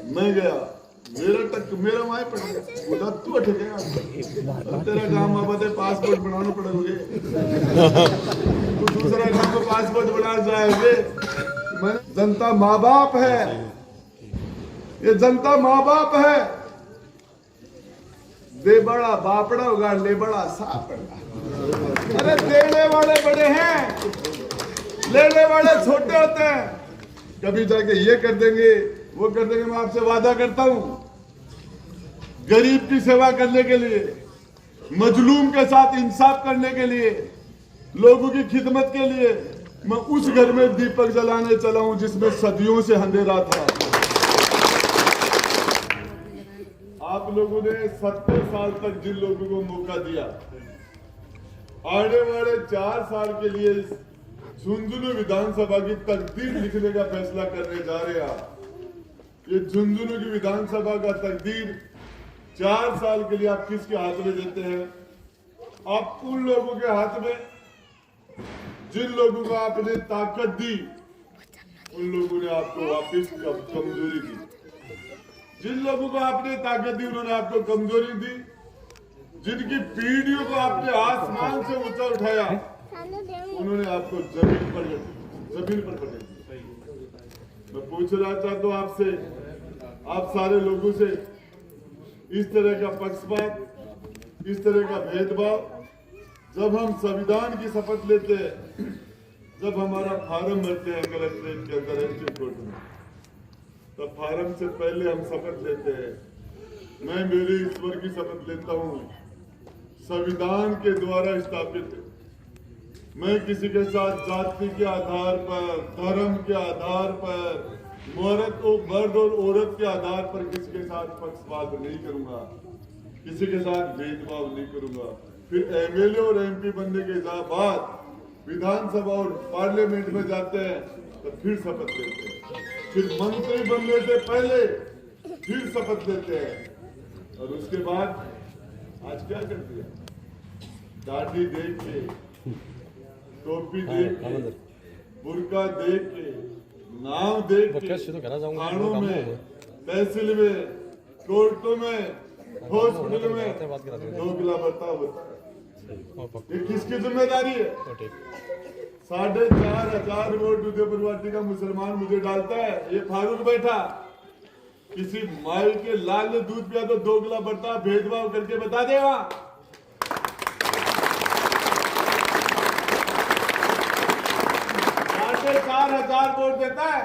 मैं गया, मेरा वहां पड़ गया, उधर तू अट गया, तेरा काम बाबा पासपोर्ट बनाना पड़ोगे, तू दूसरा काम को पासपोर्ट बना जाएंगे। मैं जनता माँ बाप है, ये जनता माँ बाप है। दे बड़ा बापड़ा होगा, ले बड़ा सापड़ा। अरे देने वाले बड़े हैं, लेने वाले छोटे होते हैं। कभी जाके ये कर देंगे, वो कर देंगे। मैं आपसे वादा करता हूं, गरीब की सेवा करने के लिए, मजलूम के साथ इंसाफ करने के लिए, लोगों की खिदमत के लिए मैं उस घर में दीपक जलाने चला हूं जिसमें सदियों से अंधेरा था। आप लोगों ने 70 साल तक जिन लोगों को मौका दिया, आने वाले 4 साल के लिए झुंझुनू विधानसभा की तकदीर लिखने का फैसला करने जा रहे हैं। ये झुंझुनू की विधानसभा का तकदीर 4 साल के लिए आप किसके हाथ में देते हैं? आप उन लोगों के हाथ में जिन लोगों को आपने ताकत दी, उन लोगों ने आपको वापिस कमजोरी दी। जिन लोगों को आपने ताकत दी, उन्होंने आपको कमजोरी दी। जिनकी पीढ़ियों को आपने आसमान से ऊंचा उठाया, उन्होंने आपको जमीन पर पकड़ दिया। मैं पूछ रहा चाहता हूं आपसे, आप सारे लोगों से, इस तरह का पक्षपात, इस तरह का भेदभाव, जब हम संविधान की शपथ लेते हैं, जब हमारा फार्म भरते हैं कलेक्ट्रेट के अंदर एसटी कोर्ट में, तब फार्म से पहले हम शपथ लेते हैं। मैं मेरे ईश्वर की शपथ लेता हूं, संविधान के द्वारा स्थापित। मैं किसी के साथ जाति के आधार पर, धर्म के आधार पर, मर्द और औरत के आधार पर किसी के साथ पक्षपात नहीं करूंगा, किसी के साथ भेदभाव नहीं करूंगा। फिर एमएलए और एमपी बनने के बाद विधानसभा और पार्लियामेंट में जाते हैं तो फिर शपथ लेते हैं, फिर मंत्री बनने से पहले फिर शपथ लेते हैं, और उसके बाद आज क्या कर दिया? दाढ़ी देख के, टोपी देख के, बुर्का देख के, नाम देख के, थानों में, तहसील में, कोर्टों में, हॉस्पिटल में 2 गिला बर्ताव होता है। ये किसकी जिम्मेदारी है? 4,500 वोट उदयपुर वाटी का मुसलमान मुझे डालता है। ये फारूक बैठा, किसी माई के लाल ने दूध पिया तो 2 गिला बर्ताव भेदभाव करके बता देगा। 4,500 वोट देता है।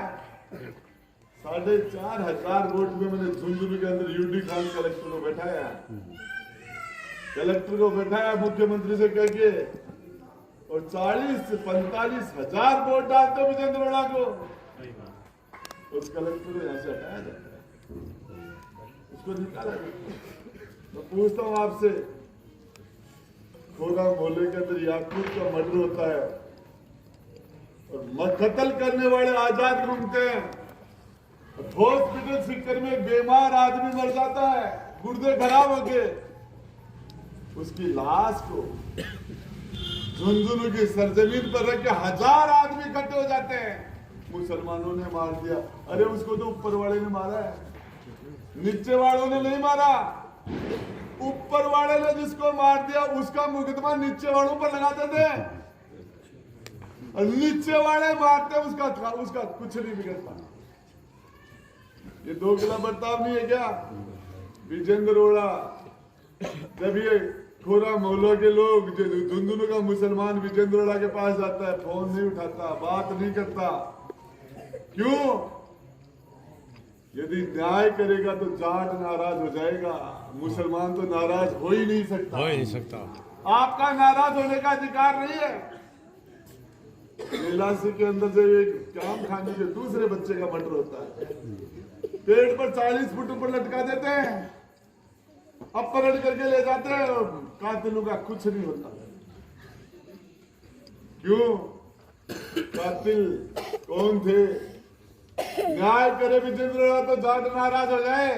4,500 वोट में मैंने झुंझुनू के अंदर यूडी खान कलेक्टर को बैठाया, मुख्यमंत्री से कह के, और 40 से 45 हजार वोट डालते विजेंद्र रोड़ा को, उस कलेक्टर को यहाँ से हटाया जाता है, उसको निकाला जाता है। मैं पूछता हूँ आपसे, खोरा मोहल्ले के अंदर याकूब का मर्डर होता है और कत्ल करने वाले आजाद घूमते हैं, हॉस्पिटल सिक्कर में बीमार आदमी मर जाता है, गुर्दे खराब हो गए, उसकी लाश को झुंझुनू की सरजमीन पर रख के 1000 आदमी इकट्ठे हो जाते हैं। मुसलमानों ने मार दिया। अरे उसको तो ऊपर वाले ने मारा है, नीचे वालों ने नहीं मारा। ऊपर वाले ने जिसको मार दिया उसका मुकदमा नीचे वालों पर लगाते थे, और नीचे वाले मारते उसका कुछ नहीं बिगड़ता। ये 2 गिला बर्ताव नहीं है क्या? विजेंद्र रोड़ा, जब ये खोरा मोहल्ला के लोग, झुंझुनू का मुसलमान विजेंद्र रोड़ा के पास जाता है, फोन नहीं उठाता, बात नहीं करता, क्यों? यदि न्याय करेगा तो जाट नाराज हो जाएगा, मुसलमान तो नाराज हो ही नहीं सकता। आपका नाराज होने का अधिकार नहीं है। इलासी के अंदर जब एक काम खाने के दूसरे बच्चे का मर्डर होता है, पेड़ पर 40 फुट ऊपर लटका देते हैं, अपहरण करके ले जाते हैं, कातिलों का कुछ नहीं होता। क्यों? कातिल कौन थे? न्याय करे विजेंद्र रोड़ा तो जाट नाराज हो जाए,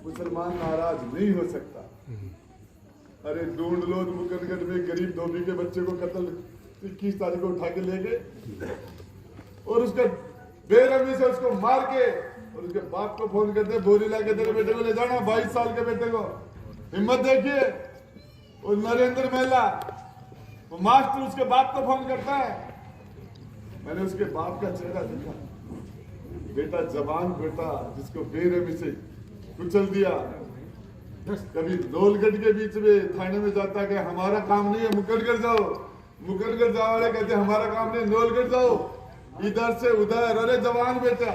मुसलमान नाराज नहीं हो सकता। अरे ढूंढ लो, मुकरगढ़ में गरीब धोबी के बच्चे को कत्ल 21 तारीख को उठा के ले गए, और उसका बेरहमी से उसको मार के और उसके बाप को फोन करते बोरी लाके तेरे बेटे को ले जाना, 22 साल के बेटे को। हिम्मत देखिए। और नरेंद्र महिला वो मास्टर उसके बाप को फोन करता है। मैंने उसके बाप का चेहरा देखा, बेटा जवान बेटा जिसको बेरहमी से कुचल दिया। कभी रोलगढ़ के बीच में थाने में जाता कि हमारा काम नहीं है, मुकरगढ़ जाओ। मुकरगढ़ जाओ वाले कहते हमारा काम नहीं, नौलगढ़ जाओ। इधर से उधर, अरे जवान बेटा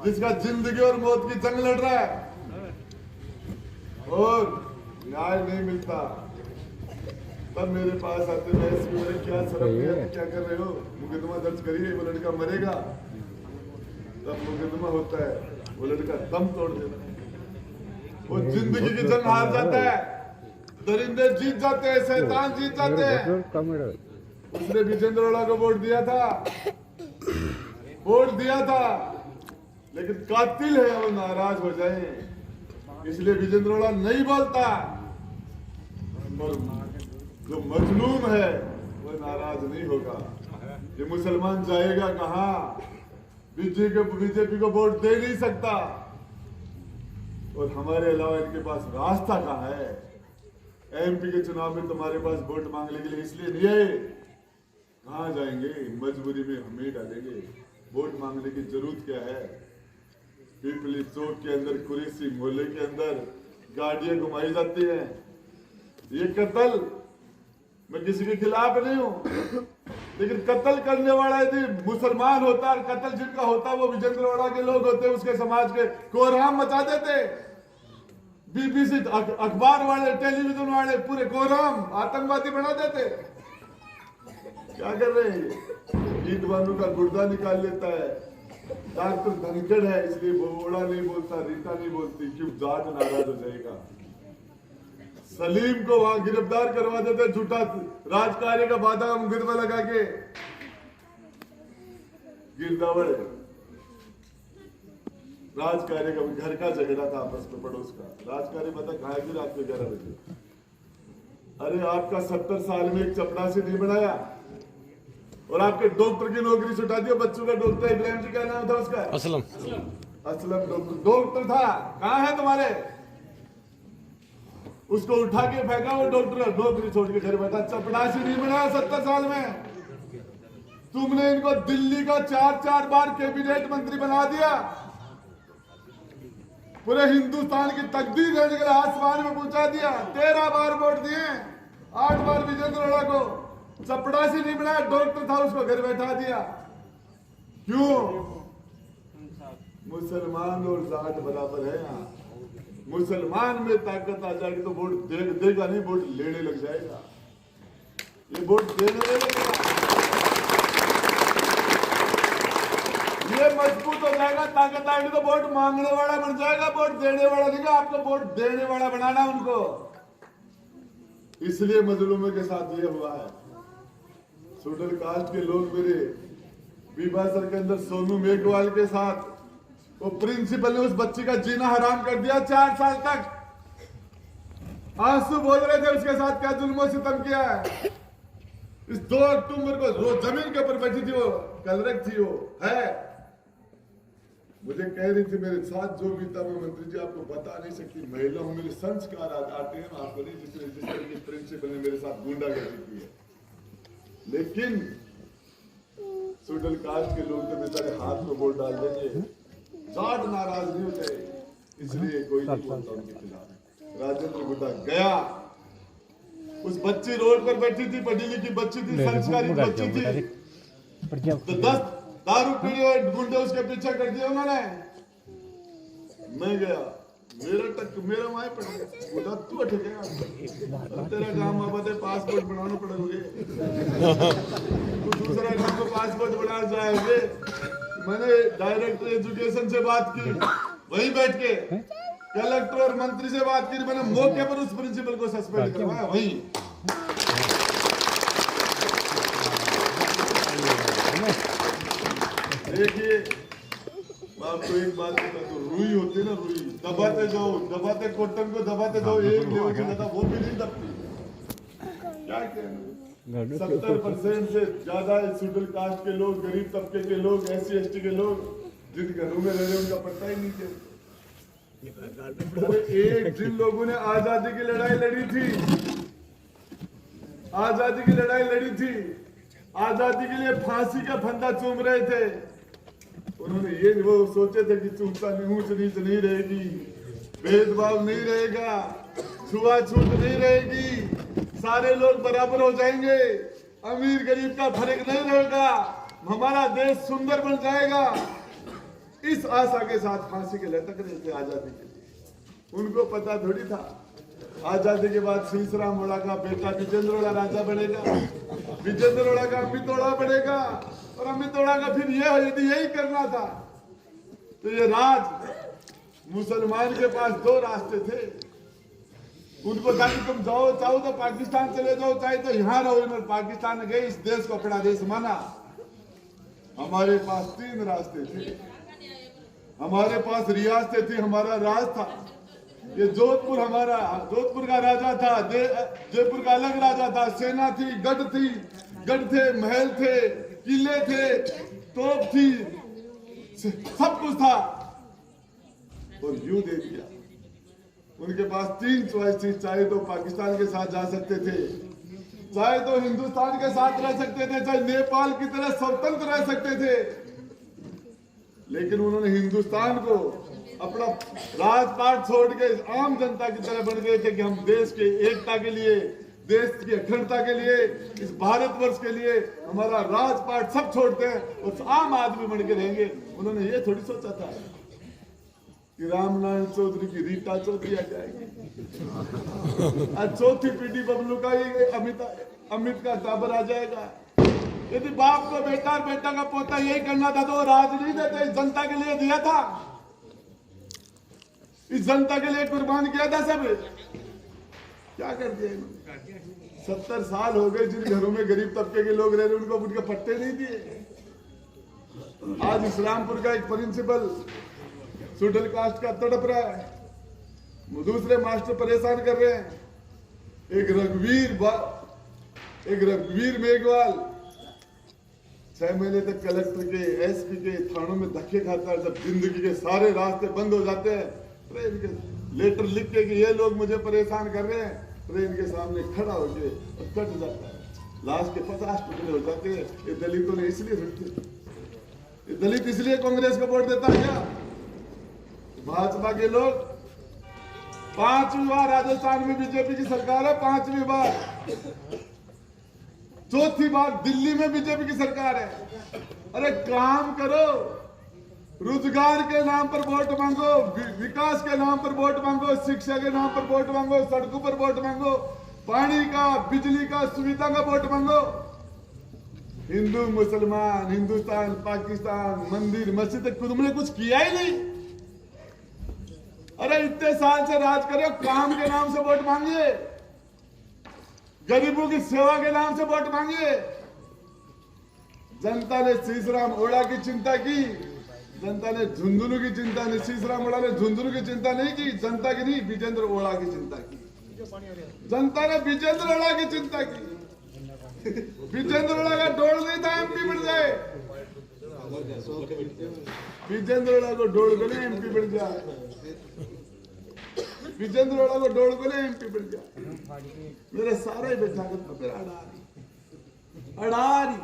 जिसका जिंदगी और मौत की जंग लड़ रहा है और न्याय नहीं मिलता, तब मेरे पास आते मैं क्या शर्म, क्या कर रहे हो, मुकदमा दर्ज करिए, वो लड़का मरेगा। तब मुकदमा होता है, वो लड़का दम तोड़ देता है, वो जिंदगी की जंग हार जाता है, दरिंदे जीत जाते हैं, शैतान जीत जाते हैं। उसने विजेंद्रोड़ा को वोट दिया था, लेकिन कातिल है वो नाराज हो जाए, इसलिए विजेंद्रोड़ा नहीं बोलता। और जो मजलूम है वो नाराज नहीं होगा। ये मुसलमान जाएगा कहाँ? बीजेपी को वोट दे नहीं सकता, और हमारे अलावा इनके पास रास्ता कहाँ है? एमपी के चुनाव में तुम्हारे पास वोट मांगने के लिए इसलिए नहीं आए, कहाँ जाएंगे? मजबूरी में हम ही डालेंगे। वोट मांगने की जरूरत क्या है? पीपली चौक के अंदर, कुरेसी मोहल्ले के अंदर गाड़ियां घुमाई जाती हैं। ये कत्ल, मैं किसी के खिलाफ नहीं हूं, लेकिन कत्ल करने वाला यदि मुसलमान होता और कत्ल जिनका होता वो विजेंद्रवाड़ा के लोग होते, उसके समाज के, कोहराम मचा देते। बीबीसी अखबार वाले, टेलीविजन वाले पूरे कोहराम आतंकवादी बना देते। क्या कर रहे हैं? ईट वालों का गुर्दा निकाल लेता है। डॉक्टर धनखड़ है इसलिए बोड़ा नहीं बोलता, रीता नहीं बोलती, क्यों? जाट नाराज हो जाएगा। सलीम को वहां गिरफ्तार करवा देते, झूठा राजकार्य का वादा मुकदमा लगा के। गिरदावड़ राजकार्य का घर का झगड़ा था आपस में, पड़ोस का राजकार्य पता कहा कि रात को 11 बजे। अरे आपका 70 साल में एक चपरासी नहीं बनाया, और आपके डॉक्टर की नौकरी से उठा दिया। बच्चों का डॉक्टर इब्राहिम जी, क्या नाम था उसका? असलम डॉक्टर था। कहाँ है तुम्हारे? उसको उठा के फेंका, वो डॉक्टर नौकरी छोड़ के घर बैठा। चपरासी नहीं बनाया 70 साल में। तुमने इनको दिल्ली का 4 बार कैबिनेट मंत्री बना दिया। पूरे हिंदुस्तान की तकदीर रहने के लिए आसमान में पहुंचा दिया। 13 बार वोट दिए, 8 बार विजेंद्रोड़ा को। चपड़ासी नहीं बनाया, डॉक्टर था, उसको घर बैठा दिया। क्यों? मुसलमान और जाट बराबर है यहाँ। मुसलमान में ताकत आ जाएगी तो वोट देगा नहीं, वोट लेने लग जाएगा। ये वोट देने लगेगा, ये मजबूत हो जाएगा, ताकत आएगी तो वोट मांगने वाला बन जाएगा, वोट देने वाला नहीं। आपको वोट देने वाला बनाना उनको। इसलिए मजलूमों के साथ ये हुआ है। शेड्यूल कास्ट के लोग मेरे बीबासर के अंदर सोनू मेघवाल के साथ, वो प्रिंसिपल ने उस बच्ची का जीना हराम कर दिया 4 साल तक। आंसू बोल रहे थे उसके साथ क्या जुल्म और सितम किया है। इस 2 अक्टूबर को रोज जमीन के ऊपर बैठी थी, वो कलरक थी, वो है। मुझे कह रही थी मेरे साथ जो भी था, मैं मंत्री जी आपको बता नहीं सकती। महिला हूं, मेरे संस्कार आते हैं आपको नहीं, जिस तरह की प्रिंसिपल ने मेरे साथ गुंडागर्दी की है। लेकिन शेड्यूल कास्ट के लोग तो बेचारे हाथ में वोट डाल देंगे, जाट नाराज नहीं होते, इसलिए कोई नहीं बोलता उनके खिलाफ। राजेंद्र गुड्डा गया, उस बच्ची रोड पर बैठी थी, पढ़ी लिखी बच्ची थी, संस्कारी बच्ची थी, तो 10 दारू पीने और गुंडे उसके पीछे कर दिया उन्होंने। मैं गया, मेरा माए पड़ गया, उधर तू अटक गया। तेरा काम बाबा ते पासपोर्ट बनाना पड़ेगा, तू दूसरा काम को पासपोर्ट बना जाएंगे। मैंने डायरेक्टर एजुकेशन से बात की, वहीं बैठ के कलेक्टर और मंत्री से बात की, मैंने मौके पर उस प्रिंसिपल को सस्पेंड करवाया वहीं। देखिए आपको एक बात बता दो, रुई होती है ना, रुई दबाते कॉटन को दबाते जाओ, एक लेवल से ज्यादा वो भी नहीं दबती। क्या कहना, 70% से ज्यादा शेड्यूल कास्ट के लोग, गरीब तबके के लोग, SC/ST के लोग जिन घरों में रह रहे उनका पता ही नहीं चलता। एक जिन लोगों ने आजादी की लड़ाई लड़ी थी, आजादी की लड़ाई लड़ी थी, आजादी के लिए फांसी का फंदा चूम रहे थे, उन्होंने ये वो सोचे थे कि चूमता नहीं, ऊंच नीच नहीं रहेगी, भेदभाव नहीं रहेगा, छुआछूत नहीं रहेगी, सारे लोग बराबर हो जाएंगे, अमीर गरीब का फर्क नहीं रहेगा, हमारा देश सुंदर बन जाएगा। इस आशा के साथ फांसी के लटक रहे थे आजादी के लिए। उनको पता थोड़ी था आजादी के बाद शीशराम ओड़ा का बेटा विजेंद्र ओड़ा राजा बनेगा, विजेंद्र ओड़ा का अमित ओड़ा बनेगा, और अमित ओड़ा का फिर ये यदि यही करना था तो ये राज मुसलमान के पास दो रास्ते थे। उनको था कि तुम जाओ, चाहो तो पाकिस्तान चले जाओ, चाहे तो यहाँ रहो। इन्होंने पाकिस्तान गए, इस देश को अपना देश माना। हमारे पास तीन रास्ते थे, हमारे पास रियासतें थी, हमारा राज था। ये जोधपुर हमारा, जोधपुर का राजा था, जयपुर का अलग राजा था, सेना थी, गढ़ थे, महल थे, किले थे, तोप थी, सब कुछ था, और यूं दे दिया। उनके पास तीन चॉइस थी, चाहे तो पाकिस्तान के साथ जा सकते थे, चाहे तो हिंदुस्तान के साथ रह सकते थे, चाहे नेपाल की तरह स्वतंत्र रह सकते थे। लेकिन उन्होंने हिंदुस्तान को अपना राजपाट छोड़ के आम जनता की तरह बन गए थे कि हम देश की एकता के लिए, देश की अखंडता के लिए, इस भारतवर्ष के लिए हमारा राजपाट सब छोड़ते हैं और आम आदमी बन के रहेंगे। उन्होंने ये थोड़ी सोचा था कि रामनारायण चौधरी की रीटा चौधरी आ जाएगी, आज चौथी पीढ़ी बबलू का ही अमित का टाबर आ जाएगा। यदि बाप को बेटा और बेटा का पोता यही करना था तो वो राज नहीं देते, इस जनता के लिए दिया था, इस जनता के लिए कुर्बान किया था। सब क्या कर दिया? 70 साल हो गए जिन घरों में गरीब तबके के लोग रह रहे उनको उनके पट्टे नहीं दिए। आज इस्लामपुर का एक प्रिंसिपल शेड्यूल कास्ट का तड़प रहा है, दूसरे मास्टर परेशान कर रहे हैं। एक रघुवीर मेघवाल 6 महीने तक कलेक्टर के, SP के थानों में धक्के खाता है। जब जिंदगी के सारे रास्ते बंद हो जाते हैं, लेटर लिख के कि ये लोग मुझे परेशान कर रहे हैं, ट्रेन के सामने खड़ा होके और कट जाता है। लाश के 50 टुकड़े हो जाते हैं। ये दलितों ने इसलिए रखते, ये दलित इसलिए कांग्रेस को वोट देता है क्या? भाजपा के लोग 5वीं बार राजस्थान में बीजेपी की सरकार है, 5वीं बार, 4थी बार दिल्ली में बीजेपी की सरकार है। अरे काम करो, रोजगार के नाम पर वोट मांगो, विकास के नाम पर वोट मांगो, शिक्षा के नाम पर वोट मांगो, सड़कों पर वोट मांगो, पानी का, बिजली का, सुविधा का वोट मांगो। हिंदू मुसलमान, हिंदुस्तान पाकिस्तान, मंदिर मस्जिद, तुमने कुछ किया ही नहीं। अरे इतने साल से राज कर रहे हो, काम के नाम से वोट मांगिए, गरीबों की सेवा के नाम से वोट मांगिए। जनता ने शीशराम ओड़ा की चिंता की, जनता ने झुंझुनू की चिंता नहीं, शीशराम ओड़ा ने झुंझुनू की चिंता नहीं की, जनता की नहीं, विजेंद्र ओड़ा की चिंता की। जनता ने विजेंद्र ओड़ा की चिंता की। विजेंद्र ओड़ा का डोल नहीं था MP बन जाए, विजेंद्र ओड़ा को डोल को नहीं MP बन जाए, विजेंद्र ओड़ा को डोल को नहीं MP बन जाए। मेरे सारे बेचागत पर अड़ारी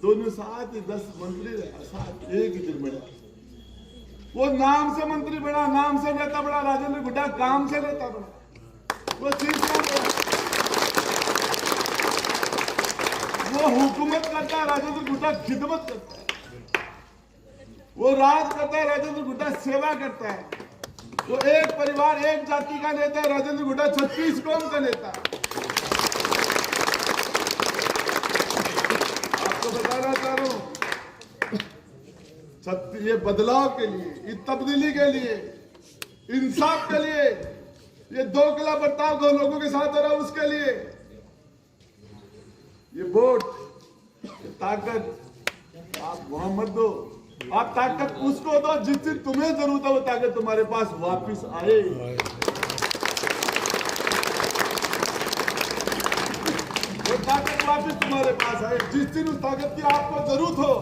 दोनों साथ ही 10 मंत्री रहा, साथ एक ही दिन बना। वो नाम से मंत्री बना, नाम से नेता बना। राजेंद्र गुड्डा काम से नेता बना। वो वो हुकूमत करता है, राजेंद्र गुड्डा खिदमत करता है। वो राज करता है, राजेंद्र गुड्डा सेवा करता है। वो एक परिवार, एक जाति का नेता है, राजेंद्र गुड्डा 36 कौम का नेता है। आपको बताना चाह रहा हूं, ये बदलाव के लिए, इस तब्दीली के लिए, इंसाफ के लिए, ये दोगला बर्ताव दो लोगों के साथ हो रहा है, उसके लिए ये वोट, ताकत आप वहां मत दो। आप ताकत उसको दो जिससे तुम्हें जरूरत है, वो ताकत तुम्हारे पास वापस आए। वापस तुम्हारे पास आए जिस दिन उस ताकत की आपको जरूरत हो।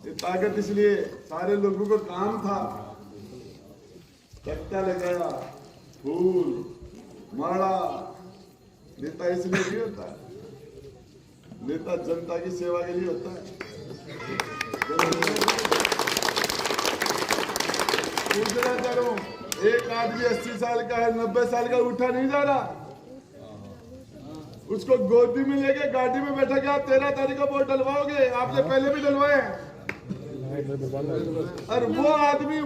ये ताकत इसलिए सारे लोगों को काम था, तख्ता लगाया, फूल माला। नेता इसलिए नहीं होता है, नेता जनता की सेवा के लिए होता है। पूछना चाह रहा हूं, एक आदमी 80 साल का है, 90 साल का, उठा नहीं जा रहा, उसको गोदी में लेके गाड़ी में बैठा के आप 13 तारीख को वोट डलवाओगे, आपने पहले भी डलवाए। और वो आदमी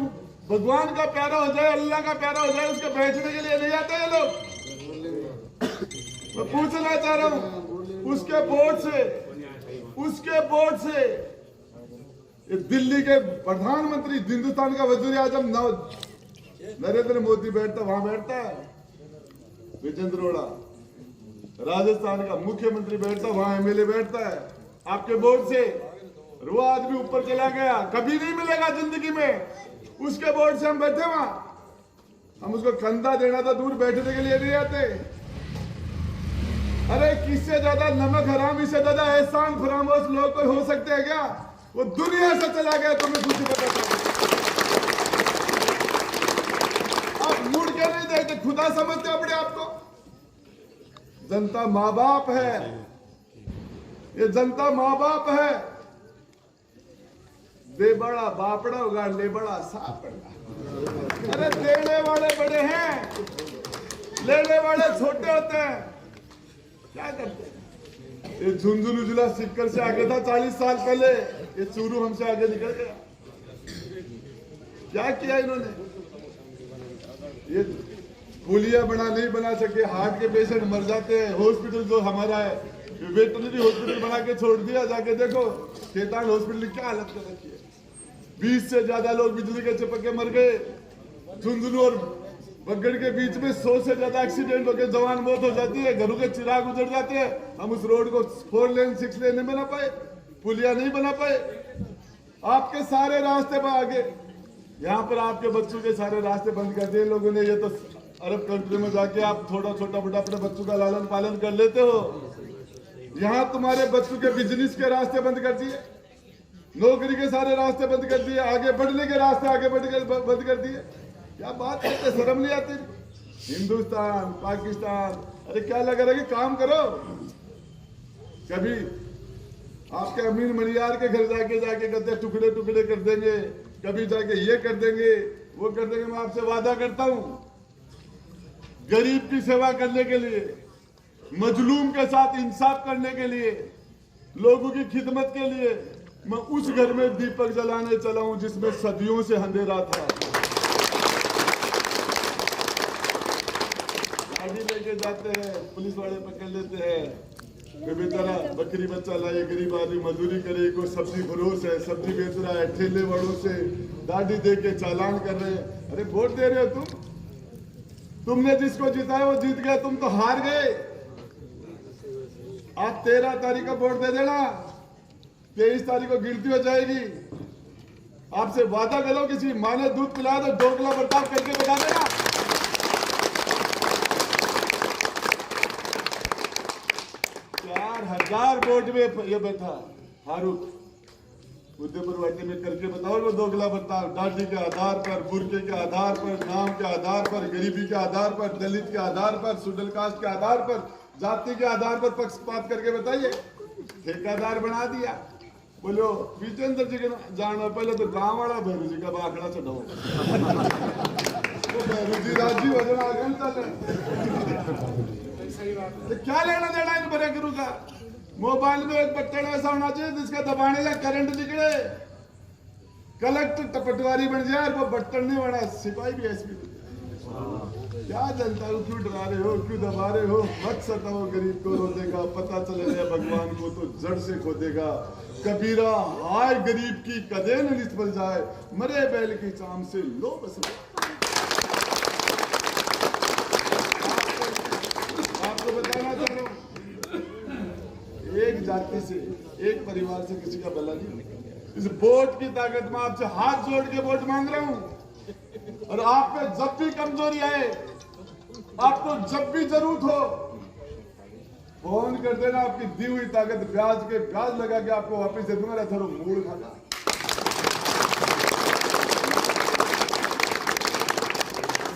भगवान का प्यारा हो जाए, अल्लाह का प्यारा हो जाए, उसके बेचने के लिए नहीं आते ये लोग। मैं पूछना चाह रहा हूं, उसके बोर्ड से ये दिल्ली के प्रधानमंत्री, हिंदुस्तान का वजीर आजम नरेंद्र मोदी बैठता, वहां बैठता है विजेंद्र रोड़ा। राजस्थान का मुख्यमंत्री बैठता, वहां एमएलए बैठता है आपके बोर्ड से। वो आदमी ऊपर चला गया, कभी नहीं मिलेगा जिंदगी में। उसके बोर्ड से हम बैठे वहां, हम उसको कंधा देना था, दूर बैठने के लिए नहीं आते। अरे किससे ज्यादा नमक हराम, इससे ज्यादा एहसान फरामोश लोग कोई हो सकते हैं क्या? वो दुनिया से चला गया, तुम्हें कुछ पता था। आप मुड़ के नहीं देखते, खुदा समझते अपने आप को। जनता माँ बाप है, ये जनता माँ बाप है। दे बड़ा बापड़ा होगा, ले बड़ा सापड़ा। अरे देने वाले बड़े हैं, लेने वाले छोटे होते हैं। क्या करते हैं? ये झुंझुनू जिला सिक्कर से आगे था 40 साल पहले, ये चूरू हमसे आगे निकल गया। क्या किया इन्होंने? ये पुलिया नहीं बना सके, हार्ट के पेशेंट मर जाते हैं। हॉस्पिटल जो हमारा है, वेटरनरी हॉस्पिटल बना के छोड़ दिया, जाके देखो खेतान हॉस्पिटल की क्या हालत कर रखी है। 20 से ज्यादा लोग बिजली के चपके मर गए। झुंझुनू और बगड़ के बीच में 100 से ज्यादा एक्सीडेंट होकर जवान मौत हो जाती है, घरों के चिराग उजड़ जाते हैं। हम उस रोड को 4 लेन 6 लेन नहीं बना पाए, पुलिया नहीं बना पाए। आपके सारे रास्ते पर आगे, यहाँ पर आपके बच्चों के सारे रास्ते बंद कर दिए लोगों ने। ये तो अरब कंट्री में जाके आप थोड़ा छोटा मोटा अपने बच्चों का लालन पालन कर लेते हो, यहाँ तुम्हारे बच्चों के बिजनेस के रास्ते बंद कर दिए, नौकरी के सारे रास्ते बंद कर दिए, आगे बढ़ने के रास्ते बंद कर दिए। क्या बात करते, शर्म नहीं आती? हिंदुस्तान, पाकिस्तान, अरे क्या लगा रहा कि काम करो। कभी आपके अमीन मणियार के घर जाके कहते टुकड़े टुकड़े कर देंगे, कभी जाके ये कर देंगे, वो कर देंगे। मैं आपसे वादा करता हूं, गरीब की सेवा करने के लिए, मजलूम के साथ इंसाफ करने के लिए, लोगों की खिदमत के लिए मैं उस घर में दीपक जलाने चला हूं जिसमें सदियों से अंधेरा था। गाड़ी लेके जाते हैं, पुलिस वाले पकड़ लेते हैं, बेचारा बकरी बच्चा लाए, गरीब आदमी मजदूरी करे, कोई सब्जी फरोश है, सब्जी बेच रहा है, ठेले वालों से दाढ़ी दे के चालान कर रहे हैं। अरे वोट दे रहे हो तुमने जिसको जिताया वो जीत गया, तुम तो हार गए। आप 13 तारीख को वोट दे देना, 23 तारीख को गिनती हो जाएगी। आपसे वादा करो, किसी माँ ने दूध पिलाया तो दोगला बर्ताव करके बता देना। वोट में ये बैठा फारूक, उदयपुर वाटी में करके बताओ वो दोगला बर्ताव। दाढ़ी के आधार पर, बुरके के आधार पर, नाम के आधार पर, गरीबी के आधार पर, दलित के आधार पर, शेड्यूल कास्ट के आधार पर, जाति के आधार पर पक्षपात करके बताइए। ठेकेदार बना दिया। बोलो विजेंद्र जी के जानो, पहले तो गांव वाला भैरू जी का बाखड़ा चढ़ाओ, तो भैरू जी राजी हो जाना, आगे चले। क्या लेना देना इन बड़े गुरु का? मोबाइल में एक बटन ऐसा होना चाहिए जिसका दबाने से करंट निकले, कलेक्टर पटवारी बन जाए। वो बटन नहीं बना, सिपाही भी एसपी बन जाए। क्या जनता को क्यों डरा रहे हो, क्यों दबा रहे हो? मत सताओ, गरीब को रो देगा, पता चलेगा भगवान को तो जड़ से खो देगा। कबीरा हाय गरीब की कदे न निस्बल जाए, मरे बैल की चाम से लो बस। आपको बताना चाह रहा हूं, एक जाति से, एक परिवार से किसी का भला नहीं। इस वोट की ताकत में आपसे हाथ जोड़ के वोट मांग रहा हूं। और आप पे जब भी कमजोरी आए, आपको जब भी जरूरत हो, फोन कर देना, आपकी दी हुई ताकत ब्याज लगा के आपको वापिस दे दूंगा। थोड़ा मूड खागा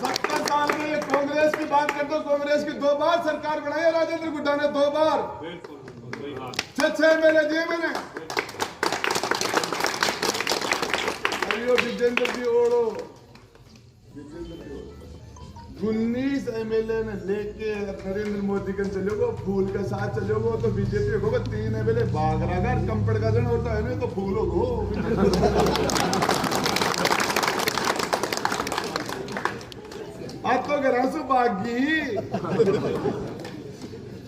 70 साल में ये कांग्रेस की बात कर दो, कांग्रेस की 2 बार सरकार बनाई है राजेंद्र गुड्डा ने, 2 बार 6 MLA दिए मैंने। विजेंद्र जी ओढ़ो, 19 MLA ने लेके नरेंद्र मोदी के चलोगे, फूल के साथ चलोगे तो बीजेपी होगा 3 MLA भाग रहा घर कंपड़ का जन होता है नहीं तो फूल हो आज तो घरासु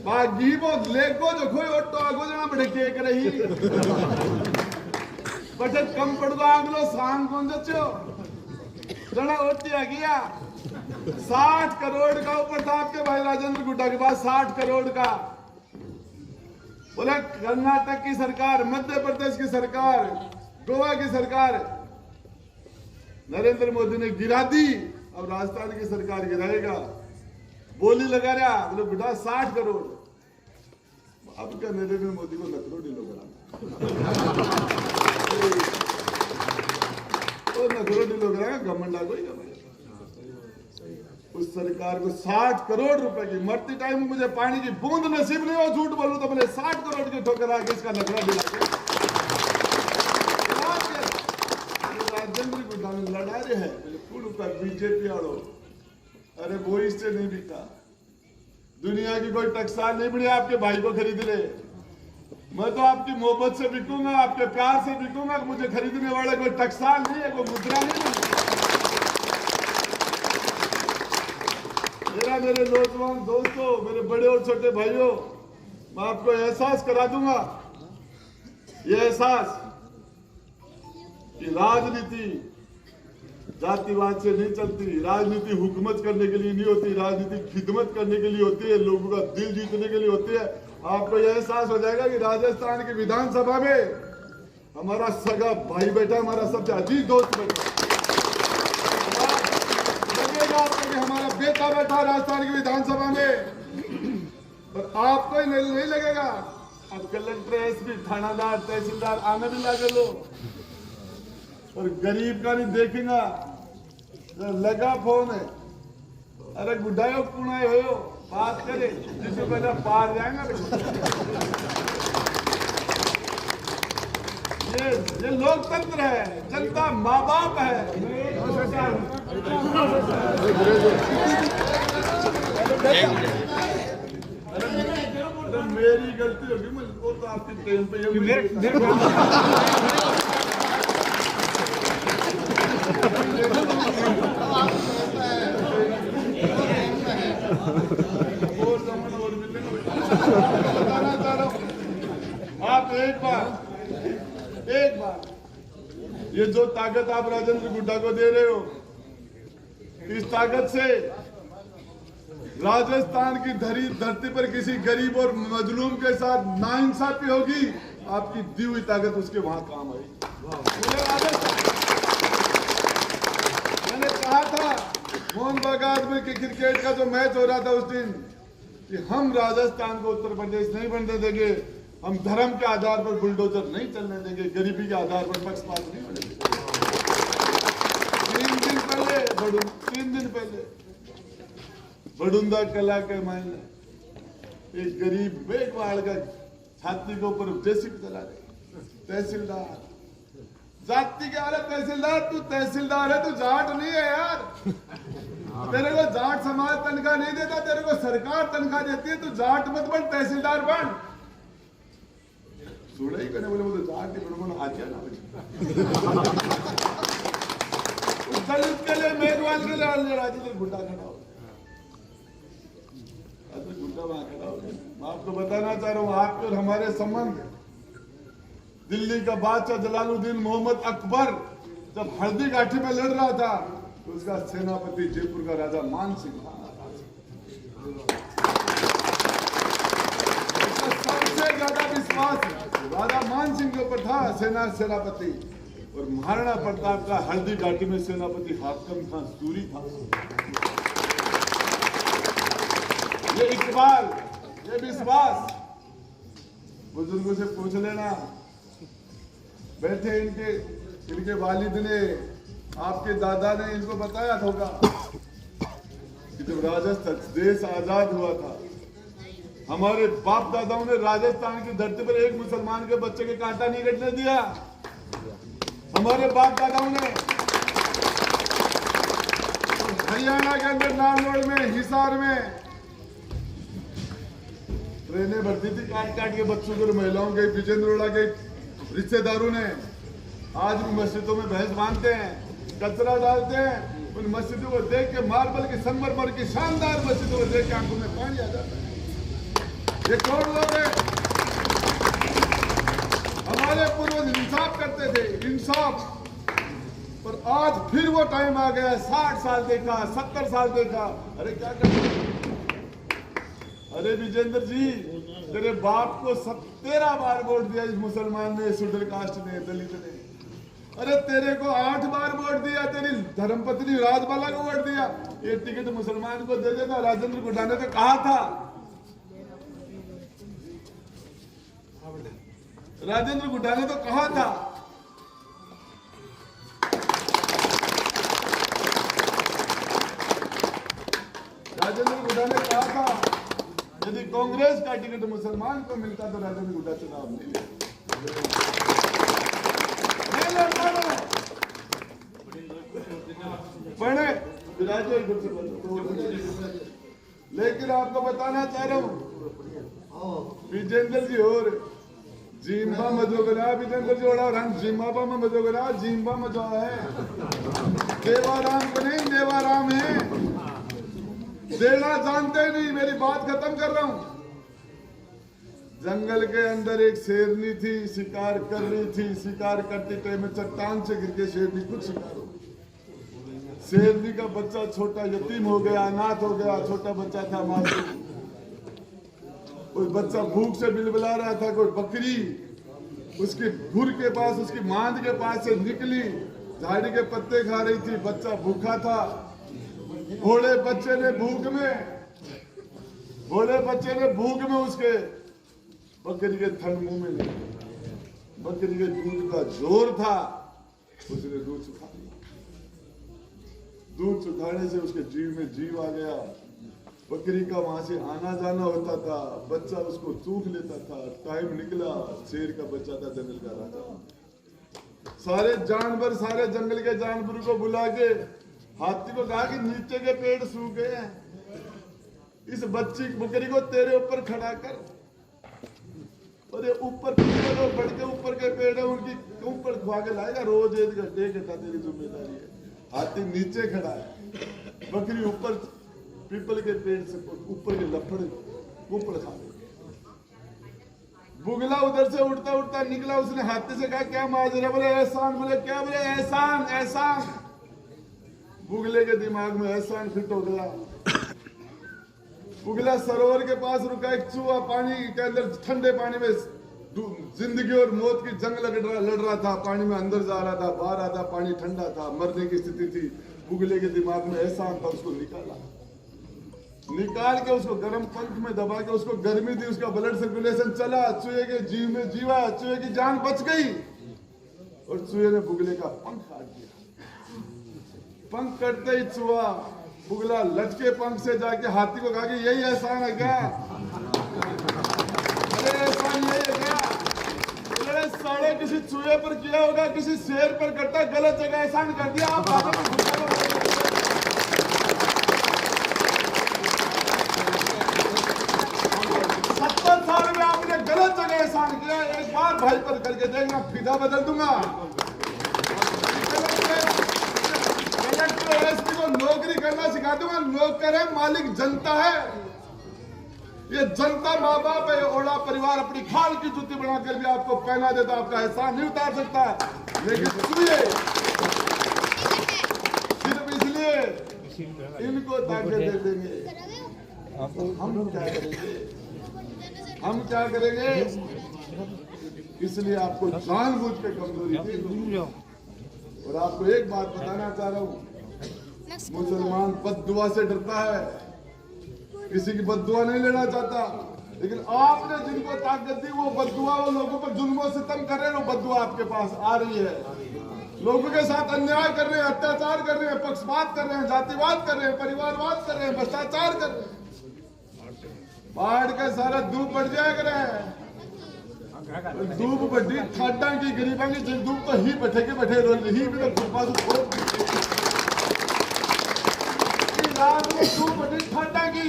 बागी वो लेको जो कोई ऑटो आगो जना बड़े केक रही बटे कम पड़गा आगलो सांग कौन जच्चो जना ओटी आ गया 60 करोड़ का ऊपर था आपके भाई राजेंद्र गुड्डा के पास 60 करोड़ का। बोले कर्नाटक की सरकार, मध्य प्रदेश की सरकार, गोवा की सरकार नरेंद्र मोदी ने गिरा दी, अब राजस्थान की सरकार गिराएगा। बोली लगा रहा बोले गुड्डा 60 करोड़। अब क्या नरेंद्र मोदी को नकरोड़ी लोग नकरोड़ी लोग घमंडा कोई उस सरकार को 60 करोड़ रुपए की मरती टाइम मुझे पानी की बूंद नसीब नहीं हो, झूठ बोलूं तो बोले 60 करोड़ की ठोकर आके इसका लकड़ा दिला के राजेंद्र गुड्डा में लड़ा रहे हैं बीजेपी आड़ो। अरे वो इससे नहीं बिका, दुनिया की कोई टकसाल नहीं बनी आपके भाई को खरीद ले। मैं तो आपकी मोहब्बत से बिकूंगा, आपके प्यार से बिकूंगा। मुझे खरीदने वाला कोई टकसाल नहीं है, कोई मुद्रा नहीं है। मेरे नौजवान दोस्तों, मेरे बड़े और छोटे भाइयों, मैं आपको एहसास करा दूंगा, ये एहसास कि राजनीति जातिवाद से नहीं चलती, राजनीति हुकूमत करने के लिए नहीं होती, राजनीति खिदमत करने के लिए होती है, लोगों का दिल जीतने के लिए होती है। आपको यह एहसास हो जाएगा कि राजस्थान की विधानसभा में हमारा सगा भाई बैठा, हमारा सबसे अजीज दोस्त बैठा, हमारा बेटा बैठा राजस्थान की विधानसभा में, पर आपको ही नहीं लगेगा। अब कलेक्टर, एसपी, थानादार, तहसीलदार आने भी लगे लो और गरीब का नहीं देखेगा। लगा फोन है, अरे गुड्डायो पुणे हो बात करे जिससे पहले पार जाएगा। ये लोकतंत्र है, जनता माँ बाप है। मेरी गलती होगी, वो तो आपकी ट्रेन पे आप एक बार ये जो ताकत आप राजेंद्र गुड्डा को दे रहे हो, इस ताकत से राजस्थान की धरती पर किसी गरीब और मजलूम के साथ नाइंसाफी होगी, आपकी दी हुई ताकत उसके वहां काम आएगी। मैंने कहा था मोहन बागान में कि क्रिकेट का जो मैच हो रहा था उस दिन कि हम राजस्थान को उत्तर प्रदेश नहीं बनने देंगे, हम धर्म के आधार पर बुलडोजर नहीं चलने देंगे, गरीबी के आधार पर पक्षपात नहीं होने देंगे। 3 दिन पहले बडुंदा कला के मायने एक गरीब बेगवाड़ का छाती के ऊपर जेसीबी चला रहे। तहसीलदार जाति के वाले तहसीलदार, तू तहसीलदार है, तू जाट नहीं है यार। तेरे को जाट समाज तनख्वाह नहीं देता, तेरे को सरकार तनख्वाह देती है, तू जाट मत बन, तहसीलदार बन। सुना ही करने बोले वो तो जाट के बड़े आ गया ना। दलित के लिए, मेघवाल के लिए राजेंद्र गुड्डा खड़ा हो, गुड्डा वहां खड़ा हो। मैं आपको बताना चाह रहा हूँ, आपके और हमारे संबंध, दिल्ली का बादशाह जलालुद्दीन मोहम्मद अकबर जब हल्दी घाटी में लड़ रहा था तो उसका सेनापति जयपुर का राजा मान सिंह था। सबसे ज्यादा विश्वास राजा मान सिंह के ऊपर था, सेनापति। और महाराणा प्रताप का हल्दी घाटी में सेनापति हाकम खान सूरी था। ये इकबाल ये विश्वास बुजुर्गों से पूछ लेना। बैठे इनके वालिद ने, आपके दादा ने इनको बताया होगा कि जब राजस्थान देश आजाद हुआ था, हमारे बाप दादाओं ने राजस्थान की धरती पर एक मुसलमान के बच्चे के कांटा नहीं कटने दिया। हमारे बाप दादाओं ने हरियाणा के अंदर नारनौल में, हिसार में ट्रेनें भरती थी काट काट के बच्चों को, महिलाओं के, विजेंद्रोला के रिश्तेदारों ने। आज भी मस्जिदों में भैंस बांधते हैं, कचरा डालते हैं। उन मस्जिदों को देख के, मार्बल की, संगमरमर की शानदार मस्जिदों को देख के आंखों में पानी आ जाता है। ये कौन लोग हैं? हमारे पूर्वज इंसाफ करते थे, इंसाफ। पर आज फिर वो टाइम आ गया। 60 साल देखा, 70 साल देखा, अरे क्या करते? अरे विजेंद्र जी, तेरे बाप को 13 बार वोट दिया इस मुसलमान ने, शेड्यूल कास्ट ने, दलित ने। अरे तेरे को 8 बार वोट दिया, तेरी धर्मपत्नी राजबाला को वोट दिया। ये टिकट मुसलमान को दे देना। राजेंद्र गुड्डा ने तो कहा था, राजेंद्र गुड्डा ने तो कहा था यदि कांग्रेस का टिकट मुसलमान को मिलता तो राजेंद्र गुड्डा चुनाव नहीं लड़ता। लेकिन आपको बताना चाह रहा हूँ, विजेंद्र जी और जिम्बा मजोगरा, विजेंद्र जी और हम जिम्बाबा में मजोगरा, जिम्बा में जो है देवाराम को नहीं, देवाराम है। देना जानते नहीं। मेरी बात खत्म कर रहा हूं। जंगल के अंदर एक शेरनी थी, शिकार कर रही थी। शिकार करते टाइम में चट्टान से गिर के शेरनी खुद शिकार हो गई। शेरनी का बच्चा छोटा यतीम हो गया, अनाथ हो गया। छोटा बच्चा था, मासूम। कोई बच्चा भूख से बिलबिला रहा था। कोई बकरी उसकी खुर के पास, उसकी मांद के पास से निकली, झाड़ी के पत्ते खा रही थी। बच्चा भूखा था। भोले बच्चे ने भूख में उसके बकरी के थन मुंह में ले। बकरी के दूध का जोर था, उसने दूध चुखा लिया। दूध चुखाने से उसके जीव में जीव आ गया। बकरी का वहां से आना जाना होता था। बच्चा उसको चूक लेता था। टाइम निकला, शेर का बच्चा था, जंगल का राजा। सारे जानवर, सारे जंगल के जानवरों को बुला के हाथी को कहा कि नीचे के पेड़ सूख गए हैं, इस बकरी को तेरे ऊपर खड़ा कर। और ये ऊपर बढ़ के ऊपर के पेड़ है, उनकी ऊपर खुआ के लाएगा। रोज 1 घंटे तेरी जिम्मेदारी है। हाथी नीचे खड़ा है, बकरी ऊपर पीपल के पेड़ से ऊपर के लफड़ ऊपर खा गई। बुगला उधर से उड़ता उड़ता निकला। उसने हाथी से कहा, क्या माजरा? बोले एहसान। बोले क्या? बोले एहसान, एहसान। बुगले के दिमाग में एहसान फिट हो गया। बुगला सरोवर के पास रुका। एक चूहा पानी के अंदर, ठंडे पानी में जिंदगी और मौत की जंग लड़ रहा था। पानी में अंदर जा रहा था, बाहर आता। पानी ठंडा था, मरने की स्थिति थी। बुगले के दिमाग में एहसान था। उसको निकाल के उसको गर्म पंख में दबा के उसको गर्मी दी। उसका ब्लड सर्कुलेशन चला, चूहे के जीव में जीवा, चूहे की जान बच गई। और चूहे ने बुगले का पंख काट दिया। पंख कटते ही चूहा बुगला लचके पंख से जाके हाथी को कहा कि यही एहसान है क्या? अरे एहसान यही है क्या? अरे साढ़े किसी चूहे पर किया होगा, किसी शेर पर करता, गलत जगह एहसान कर दिया। आप 70 साल में आपने गलत जगह एहसान किया। एक बार भाई पर करके देखना, फिदा बदल दूंगा। एसपी को नौकरी करना सिखा दूंगा। नौकर है, मालिक जनता है। ये जनता माँ बाप है। ओला परिवार अपनी खाल की जूती बनाकर भी आपको पहना देता, आपका एहसान नहीं उतार सकता। लेकिन सुनिए, सिर्फ इसलिए इनको ताकत दे देंगे। हम क्या करेंगे? हम क्या करेंगे? इसलिए आपको जानबूझ के कमजोरी दे। और आपको एक बात बताना चाह रहा हूँ, मुसलमान बद्दुआ से डरता है, किसी की बद्दुआ नहीं लेना चाहता। लेकिन आपने जिनको ताकत दी वो बद्दुआ वो लोगों पर जुल्म सितम कर रहे हैं, वो बद्दुआ आपके पास आ रही है। लोगों के साथ अन्याय कर रहे हैं, अत्याचार कर रहे हैं, पक्षपात कर रहे हैं, जातिवाद कर रहे हैं, परिवारवाद कर रहे हैं, भ्रष्टाचार कर रहे हैं। बाढ़ के सारा धूप बढ़ जाएगा, धूप बढ़ी ठाडा की गरीबा की धूप तो ही बैठे के बैठे ही भी तो रात में धूप बढ़ी ठाडा की।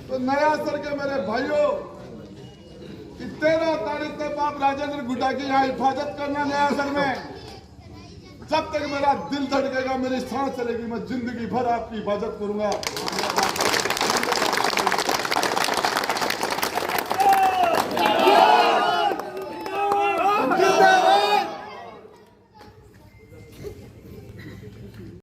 तो नया सर के मेरे भाइयों, 13 तारीख तक आप राजेंद्र गुड्डा की यहाँ हिफाजत करना नया सर में। जब तक मेरा दिल धड़केगा, मेरी सांस चलेगी, मैं जिंदगी भर आपकी हिफाजत करूंगा।